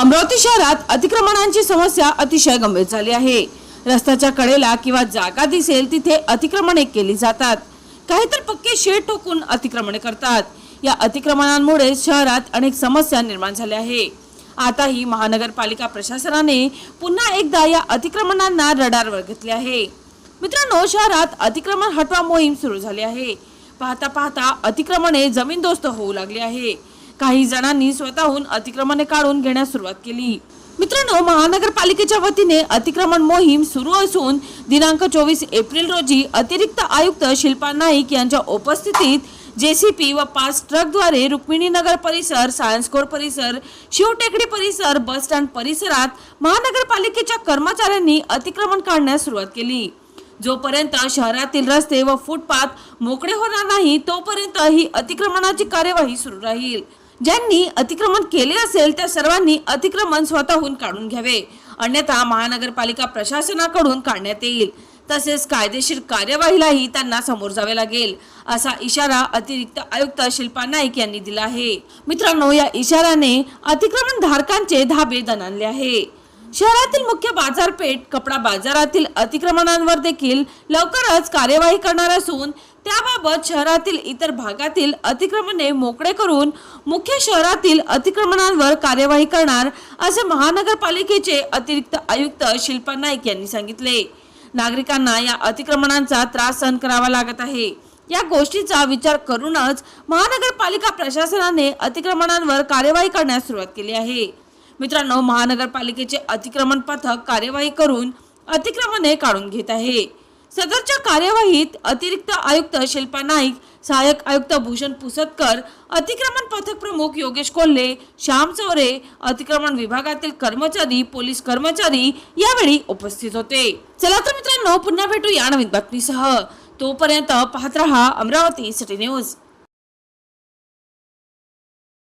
अमरावती शहरात अतिक्रमणांची समस्या अतिशय गंभीर झाली आहे। रस्त्याच्या कडेला किंवा जागा दिसेल तिथे अतिक्रमणे केली जातात। काही तर पक्के शेड ठोकून अतिक्रमणे करतात। या अतिक्रमणांमुळे शहरात अनेक समस्या निर्माण झाल्या आहे। आता ही महानगरपालिका प्रशासनाने पुन्हा एकदा या अतिक्रमणांना रडारवर घेतले आहे। मित्रांनो, शहरात अतिक्रमण हटवा मोहीम सुरू झाली आहे। पाहता पाहता अतिक्रमणे जमीनदोस्त होऊ लागली आहे। काही जणांनी स्वतःहून अतिक्रमणे काढून घेण्यास सुरुवात केली। मित्रांनो, महानगरपालिकेच्या वतीने अतिक्रमण मोहीम सुरू असून दिनांक 24 एप्रिल रोजी अतिरिक्त आयुक्त शिल्पा नाईक यांच्या उपस्थितीत जेसीपी व 5 ट्रकद्वारे रुक्मिणीनगर परिसर, सायन्सकोर परिसर, शिवटेकडी परिसर, बस स्टँड परिसरात महानगरपालिकेच्या कर्मचाऱ्यांनी अतिक्रमण काढण्यास सुरुवात केली। जोपर्यंत शहरातील रस्ते व फुटपाथ मोकळे होणार नाही तोपर्यंत ही अतिक्रमणाची कार्यवाही सुरू राहील। ज्यांनी अतिक्रमण केले असेल त्या सर्वांनी अतिक्रमण स्वतःहून काढून घ्यावे, अन्यथा महानगरपालिका प्रशासनाकडून काढण्यात येईल। तसेच कायदेशीर कार्यवाहीलाही त्यांना समोर जावे लागेल, असा इशारा अतिरिक्त आयुक्त शिल्पा नाईक यांनी दिला आहे। मित्रांनो, या इशाऱ्याने अतिक्रमण धारकांचे धाबे दणाणले आहे। शहरातील मुख्य बाजारपेठ, कपडा बाजारातील अतिक्रमणांवर देखील लवकरच कार्यवाही करणार असून त्याबाबत शहरातील इतर भागातील अतिक्रमणे मोकळे करून मुख्य शहरातील अतिक्रमणांवर कार्यवाही करणार, असे महानगरपालिकेचे अतिरिक्त आयुक्त शिल्पा नाईक यांनी सांगितले। नागरिकांना या अतिक्रमणांचा त्रास सहन करावा लागत आहे। या गोष्टीचा विचार करूनच महानगरपालिका प्रशासनाने अतिक्रमणांवर कार्यवाही करण्यास सुरुवात केली आहे। मित्रांनो, महानगरपालिकेचे अतिक्रमण पथक कार्यवाही करून अतिक्रमणे काढून घेत आहे। सदरच्या कार्यवाहीत अतिरिक्त आयुक्त शिल्पा नाईक, सहाय्यक आयुक्त भूषण पुसतकर, अतिक्रमण पथक प्रमुख योगेश कोल्हे, श्याम चौरे, अतिक्रमण विभागातील कर्मचारी, पोलीस कर्मचारी यावेळी उपस्थित होते। चला तर मित्रांनो, पुन्हा भेटू या नवीन बातमीसह। तोपर्यंत पाहत रहा अमरावती सिटी न्यूज।